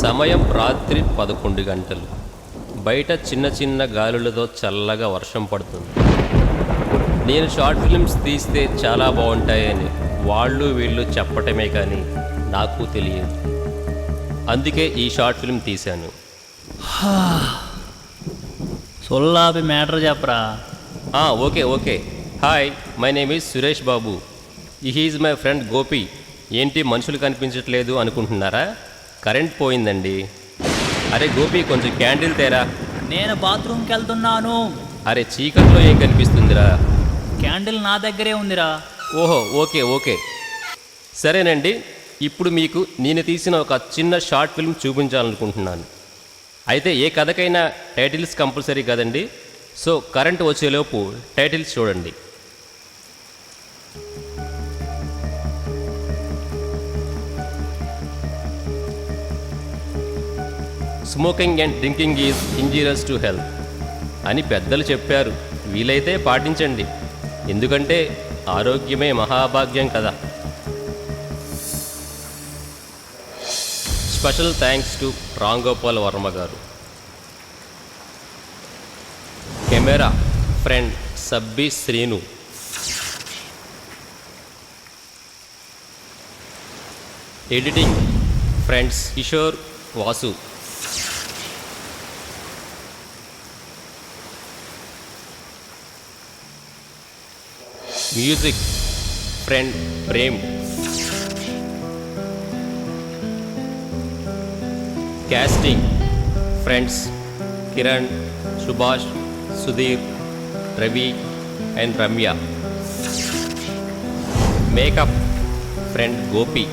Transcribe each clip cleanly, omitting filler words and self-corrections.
సమయం రాత్రి 11 గంటలు. బయట చిన్న చిన్న గాలులతో చల్లగా వర్షం పడుతుంది. నేను షార్ట్ ఫిల్మ్స్ తీస్తే చాలా బాగుంటాయని వాళ్ళు వీళ్ళు చెప్పటమే కానీ నాకు తెలియదు. అందుకే ఈ షార్ట్ ఫిల్మ్ తీశాను. సొల్లాపి మ్యాటర్ చెప్పరా. Okay. Hi, my name is Suresh Babu. Is my friend Gopi. ఏంటి మనుషులు కనిపించట్లేదు అనుకుంటున్నారా? కరెంట్ పోయిందండి. అరే గోపి, కొంచెం క్యాండిల్ తేరా. నేను బాత్రూమ్కి వెళ్తున్నాను. అరే చీకట్లో ఏం కనిపిస్తుందిరా? క్యాండిల్ నా దగ్గరే ఉందిరా. ఓహో, ఓకే. సరేనండి, ఇప్పుడు మీకు నేను తీసిన ఒక చిన్న షార్ట్ ఫిల్మ్ చూపించాలనుకుంటున్నాను. అయితే ఏ కథకైనా టైటిల్స్ కంపల్సరీ కదండి. సో కరెంట్ వచ్చేలోపు టైటిల్స్ చూడండి. Smoking and drinking is injurious to health అని పెద్దలు చెప్పారు. వీలైతే పాటించండి, ఎందుకంటే ఆరోగ్యమే మహాభాగ్యం కదా. Special thanks to Ramgopal Varma గారు. Camera friend Sabbi Srinu. Editing friends Kishore Vasu. Music friend Prem. Casting friends Kiran, Subhash, Sudheer, Ravi and Ramya. Makeup friend Gopi.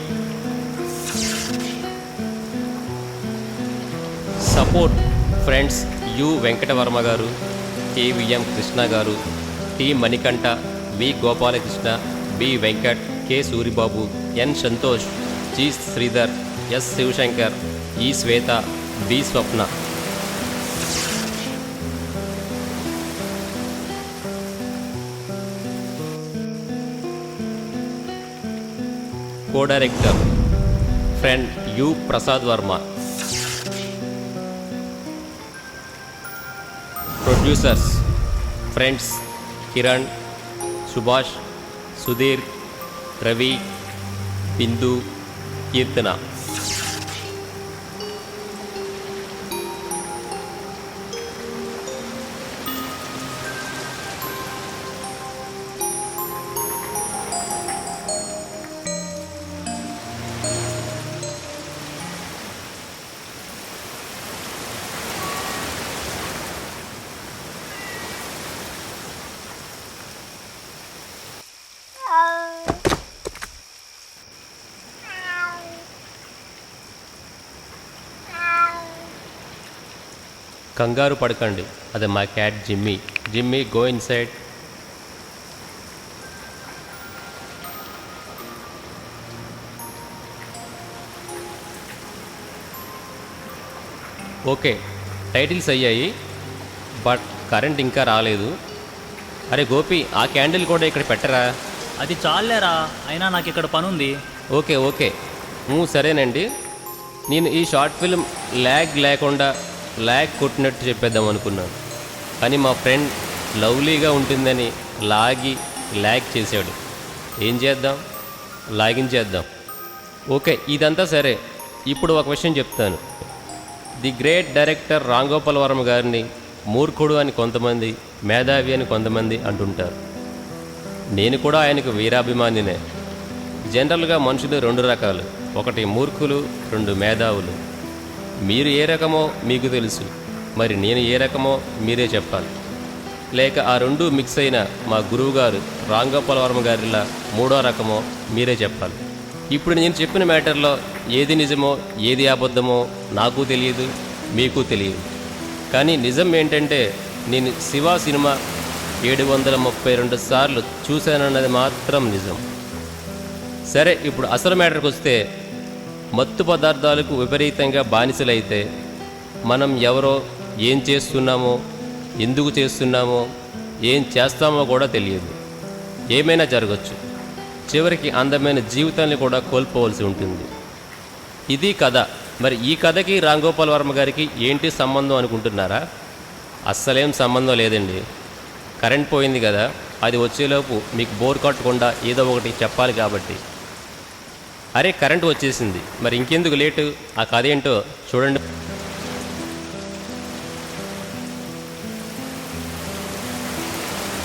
Support friends U Venkatavarma గారు, కేవిఎం కృష్ణ గారు, T Manikanta, V Gopalakrishna, B Venkat, K Suribabu, N Santosh, G Sridhar, S Sivashankar, E Swetha, B Swapna. Co director friend U Prasad Varma. Producers friends Kiran, Subhash, Sudheer, Ravi, Bindu, Keerthana. కంగారు పడకండి, అది మా cat Jimmy. Jimmy, go inside. Okay, titles అయ్యాయి, but current ఇంకా రాలేదు. అరే గోపి, ఆ క్యాండిల్ కూడా ఇక్కడ పెట్టరా? అది చాలేరా, అయినా నాకు ఇక్కడ పనుంది. ఓకే. సరేనండి. నేను ఈ షార్ట్ ఫిల్మ్ ల్యాగ్ లేకుండా ల్యాగ్ కొట్టినట్టు చెప్పేద్దాం అనుకున్నాను, కానీ మా ఫ్రెండ్ లవ్లీగా ఉంటుందని ల్యాగ్ చేశాడు. ఏం చేద్దాం, లాగించేద్దాం. ఓకే, ఇదంతా సరే. ఇప్పుడు ఒక విషయం చెప్తాను. The great director Ramgopal Varma గారిని మూర్ఖుడు అని కొంతమంది, మేధావి అని కొంతమంది అంటుంటారు. నేను కూడా ఆయనకు వీరాభిమానినే. జనరల్గా మనుషులు రెండు రకాలు, ఒకటి మూర్ఖులు, రెండు మేధావులు. మీరు ఏ రకమో మీకు తెలుసు, మరి నేను ఏ రకమో మీరే చెప్పాలి. లేక ఆ రెండు మిక్స్ అయిన మా గురువుగారు రాంగోపాల్ వర్మ గారిలా మూడో రకమో మీరే చెప్పాలి. ఇప్పుడు నేను చెప్పిన మ్యాటర్లో ఏది నిజమో ఏది అబద్ధమో నాకు తెలియదు, మీకు తెలియదు. కానీ నిజం ఏంటంటే నేను శివ సినిమా 732 సార్లు చూశానన్నది మాత్రం నిజం. సరే, ఇప్పుడు అసలు మ్యాటర్కి వస్తే, మత్తు పదార్థాలకు విపరీతంగా బానిసలైతే మనం ఎవరో, ఏం చేస్తున్నామో, ఎందుకు చేస్తున్నామో, ఏం చేస్తామో కూడా తెలియదు. ఏమైనా జరగచ్చు. చివరికి అందమైన జీవితాన్ని కూడా కోల్పోవలసి ఉంటుంది. ఇది కథ. మరి ఈ కథకి రామ్ గోపాల్ వర్మ గారికి ఏంటి సంబంధం అనుకుంటున్నారా? అస్సలేం సంబంధం లేదండి. కరెంట్ పోయింది కదా, అది వచ్చేలోపు మీకు బోర్ కొట్టకుండా ఏదో ఒకటి చెప్పాలి కాబట్టి. అరే కరెంట్ వచ్చేసింది, మరి ఇంకెందుకు లేటు, ఆ కథ ఏంటో చూడండి.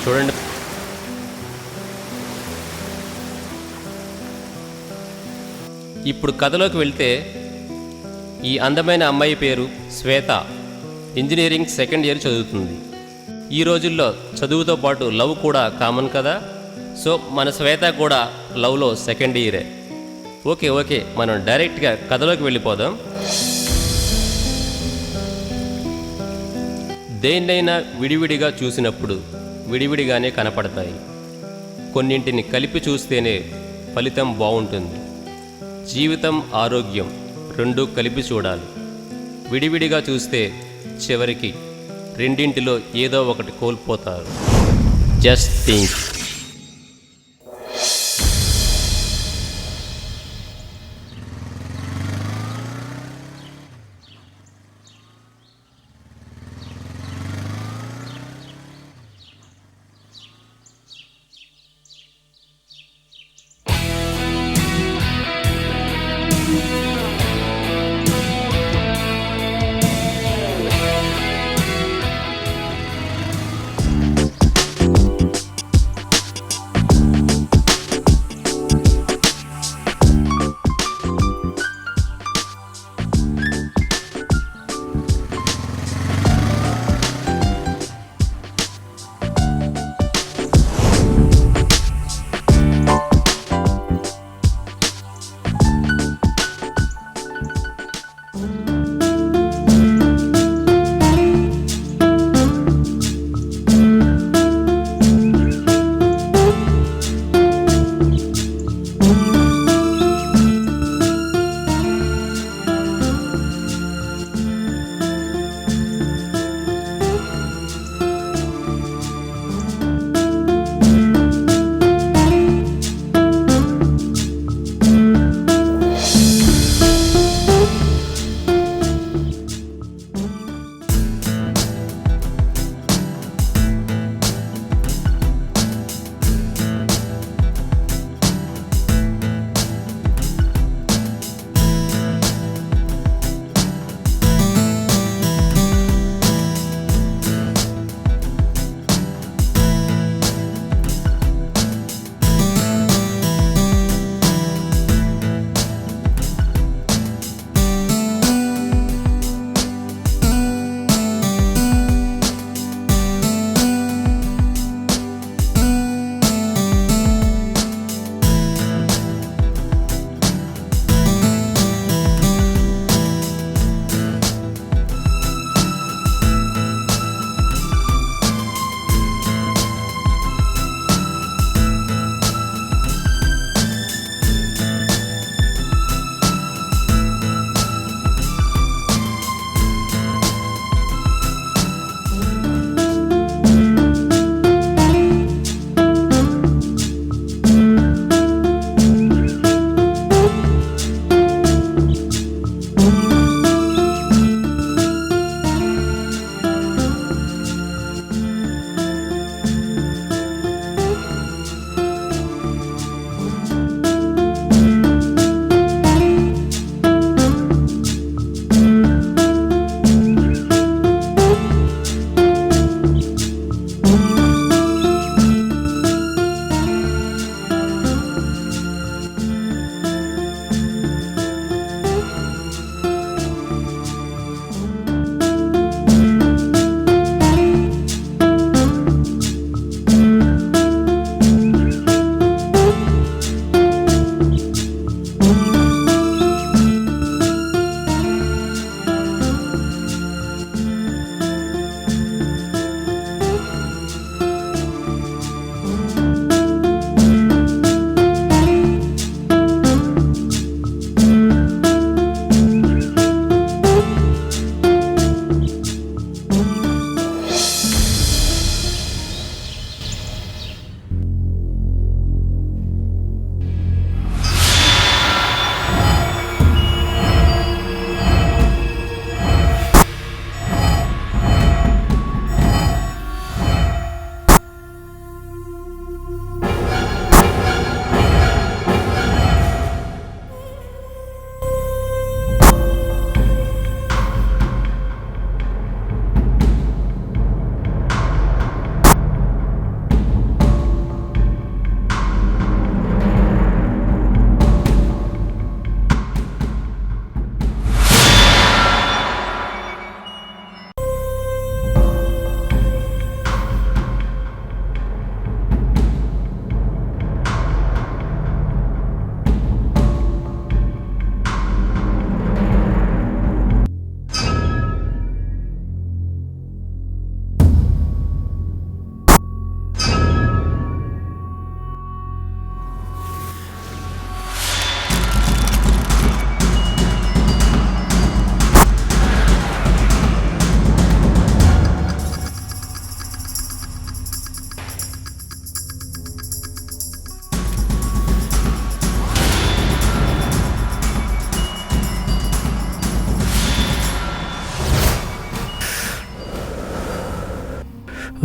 చూడండి. ఇప్పుడు కథలోకి వెళ్తే, ఈ అందమైన అమ్మాయి పేరు శ్వేత. ఇంజనీరింగ్ సెకండ్ ఇయర్ చదువుతుంది. ఈ రోజుల్లో చదువుతో పాటు లవ్ కూడా కామన్ కదా. సో మన శ్వేత కూడా లవ్లో సెకండ్ ఇయరే. ఓకే మనం డైరెక్ట్గా కథలోకి వెళ్ళిపోదాం. దేన్నైనా విడివిడిగా చూసినప్పుడు విడివిడిగానే కనపడతాయి. కొన్నింటిని కలిపి చూస్తేనే ఫలితం బాగుంటుంది. జీవితం, ఆరోగ్యం రెండూ కలిపి చూడాలి. విడివిడిగా చూస్తే చివరికి రెండింటిలో ఏదో ఒకటి కోల్పోతారు. Just think.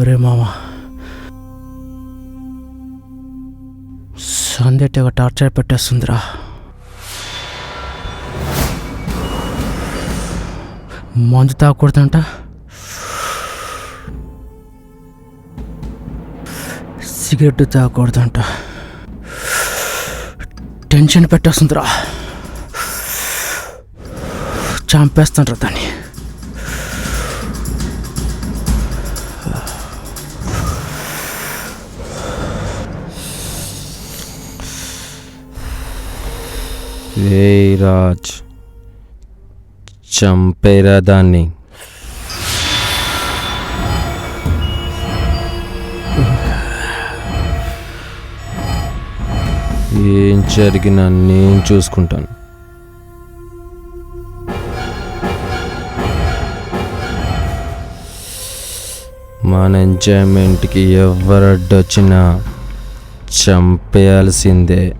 ఒరే మామ, సందేటగా టార్చర్ పెట్టేస్తుందిరా. మందు తాగకూడదంట, సిగరెట్ తాగకూడదంట. టెన్షన్ పెట్టేస్తుందిరా. చంపేస్తాండ్రా దాన్ని. ఏయ్ రాజ్, చంపేరా దాన్ని. ఏం జరిగినా నేను చూసుకుంటాను. మన ఎంజాయ్మెంట్కి ఎవరడ్డొచ్చినా చంపేయాల్సిందే.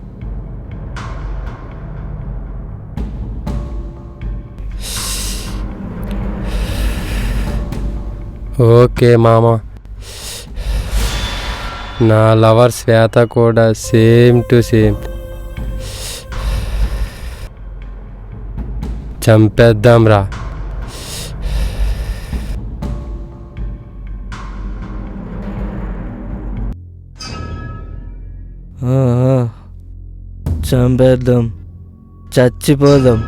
ఓకే మామ, నా లవర్ శ్వేత కూడా సేమ్ టు సేమ్. చంపేద్దాం రా. చంపేద్దాం, చచ్చిపోదాం.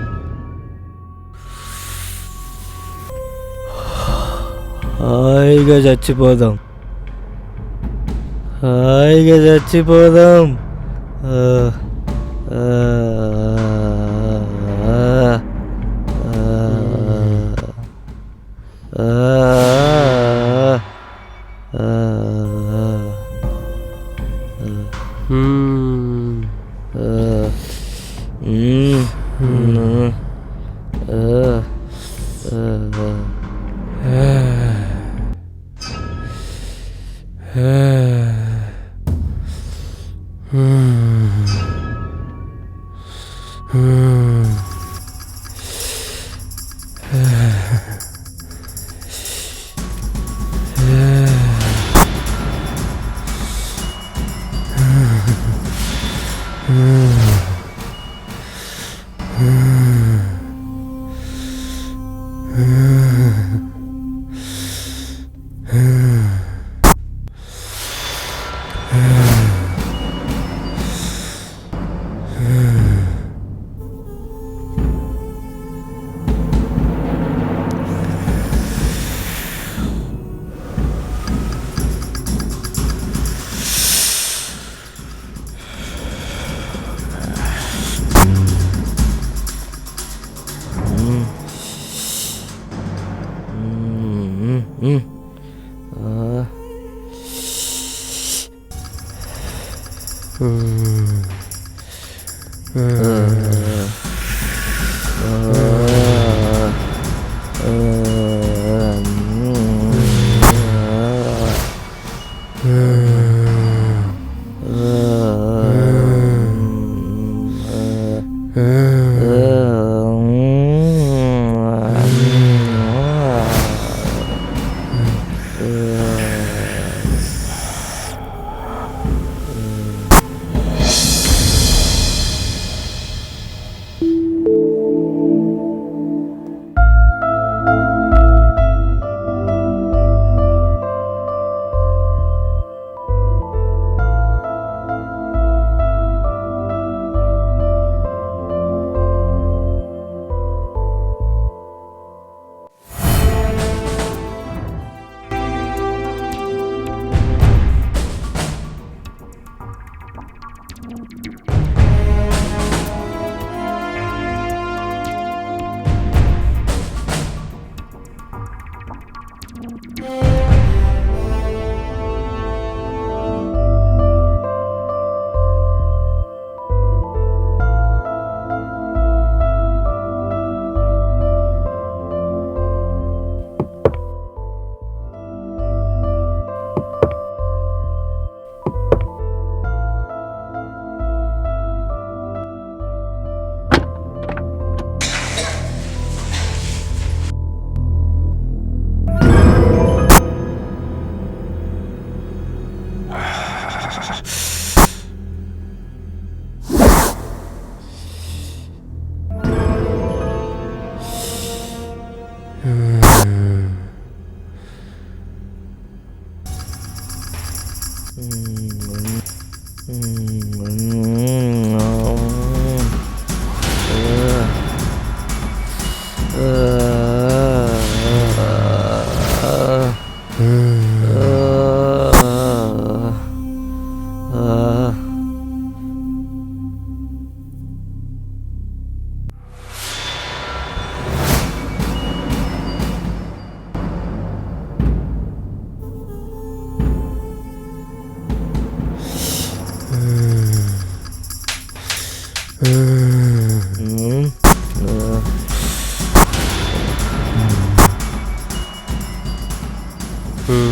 హాయిగా చచ్చిపోదాం, హాయిగా చచ్చిపోదాం. ఆ, ఆ, ఆ, ఆ,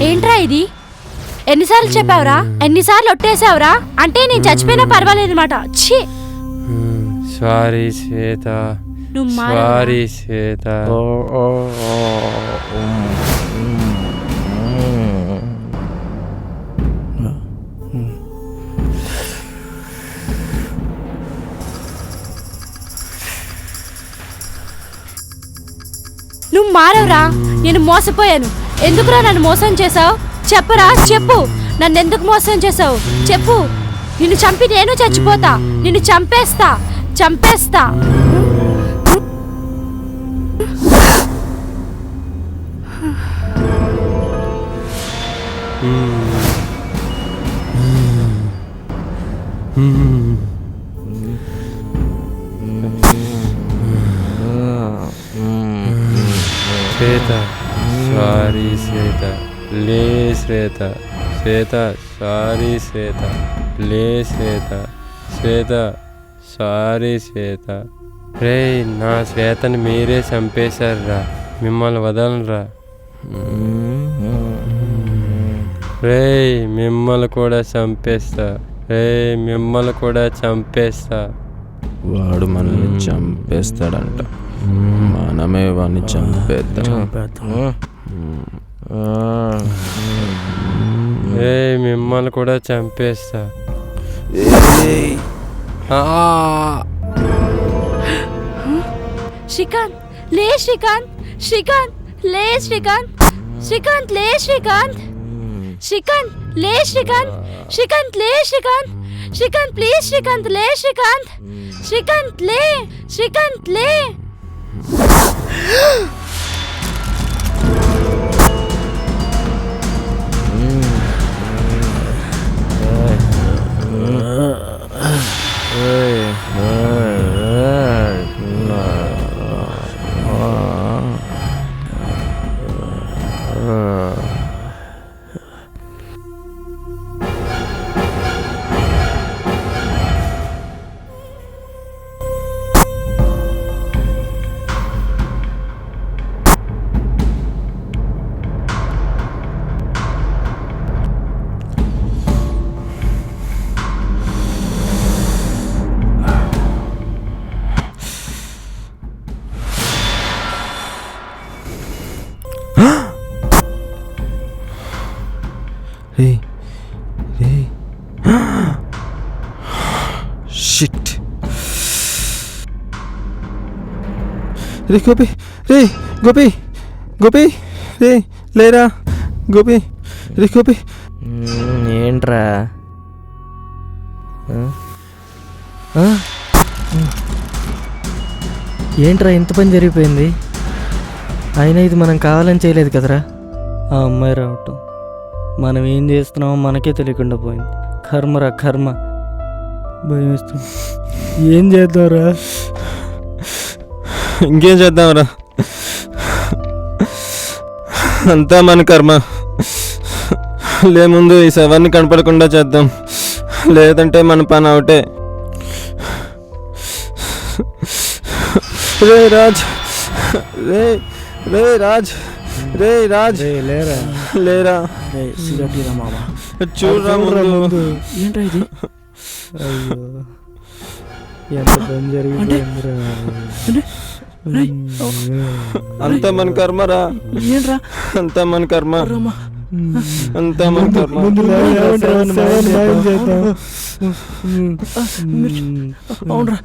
ఏంట్రా ఇది? ఎన్నిసార్లు చెప్పావురా? ఎన్నిసార్లు ఒట్టేసావురా? అంటే నేను చచ్చిపోయినా పర్వాలేదు మాట. ఛీ, సారీ శ్వేత, నువ్వు సారీ శ్వేత. నువ్వు మారవురా. నేను మోసపోయాను. ఎందుకురా నన్ను మోసం చేసావు? చెప్పరా, చెప్పు. నన్ను ఎందుకు మోసం చేసావు చెప్పు. నిన్ను చంపి నేను చచ్చిపోతా. నిన్ను చంపేస్తా, చంపేస్తా. శ్వేత, సారీ శ్వేత, లే శ్వేత, శ్వేత, సారీ శ్వేత, లే శ్వేత, శ్వేత, సారీ శ్వేత. రే, నా శ్వేతని మీరే చంపేశారురా, మిమ్మల్ని వదలరా. రే, మిమ్మల్ని కూడా చంపేస్తా. రే, మిమ్మల్ని కూడా చంపేస్తా. వాడు మనల్ని చంపేస్తాడంట, మనమే వాడిని చంపేద్దాం. రే, మిమ్మల్ని కూడా చంపేస్తా. శ్రీకాంత్, లే శ్రీకాంత్, శ్రీకాంత్, లే శ్రీకాంత్, శ్రీకాంత్, లే శ్రీకాంత్, శ్రీకాంత్, లే శ్రీకాంత్, శ్రీకాంత్, లే శ్రీకాంత్, శ్రీకాంత్, ప్లీజ్ శ్రీకాంత్, లే శ్రీకాంత్, శ్రీకాంత్, లే శ్రీకాంత్, లే. రే రే షిట్. రే గోపి, రే గోపి, గోపి, రే లేరా గోపి, రే గోపి. ఏంట్రా? ఏంట్రా ఇంత పని జరిగిపోయింది? అయినా ఇది మనం కావాలని చేయలేదు కదరా. ఆ అమ్మాయి రావటం, మనం ఏం చేస్తున్నామో మనకే తెలియకుండా పోయింది. కర్మరా కర్మ. భయం వేస్తుంది. ఏం చేద్దాంరా? ఇంకేం చేద్దాంరా, అంతా మన కర్మ. ముందు ఈ శవాన్ని కనపడకుండా చేద్దాం, లేదంటే మన పని అవుటే. రే రాజ్, రే రే రాజ్, రే రాజ్, లేరా లేరా, మామ. చూడరా ముందు. ఏంట్రా ఇది? అయ్యో, ఎంత పని జరిగిపోయిందిరా. అంతా మన కర్మరా, ఏంట్రా? అంతా మన కర్మ, అంతా మన కర్మ. అవునరా.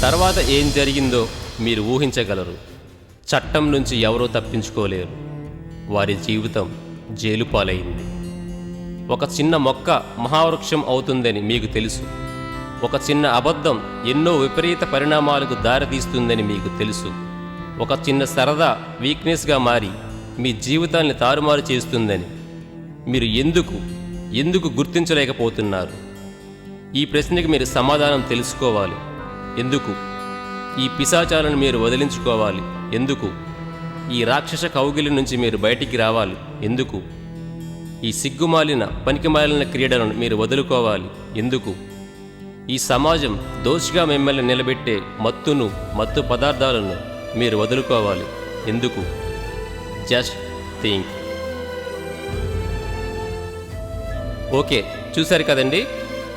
తర్వాత ఏం జరిగిందో మీరు ఊహించగలరు. చట్టం నుంచి ఎవరూ తప్పించుకోలేరు. వారి జీవితం జైలు పాలైంది. ఒక చిన్న మొక్క మహావృక్షం అవుతుందని మీకు తెలుసు. ఒక చిన్న అబద్ధం ఎన్నో విపరీత పరిణామాలకు దారితీస్తుందని మీకు తెలుసు. ఒక చిన్న సరదా వీక్నెస్గా మారి మీ జీవితాన్ని తారుమారు చేస్తుందని మీరు ఎందుకు గుర్తించలేకపోతున్నారు? ఈ ప్రశ్నకి మీరు సమాధానం తెలుసుకోవాలి. ఎందుకు? ఈ పిశాచాలను మీరు వదిలించుకోవాలి. ఎందుకు? ఈ రాక్షస కౌగిలి నుంచి మీరు బయటికి రావాలి. ఎందుకు? ఈ సిగ్గుమాలిన పనికిమాలిన క్రీడలను మీరు వదులుకోవాలి. ఎందుకు? ఈ సమాజం దోషిగా మిమ్మల్ని నిలబెట్టే మత్తు పదార్థాలను మీరు వదులుకోవాలి. ఎందుకు? Just think. ఓకే, చూశారు కదండి.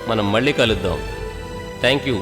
మనం మళ్ళీ కలుద్దాం. Thank you.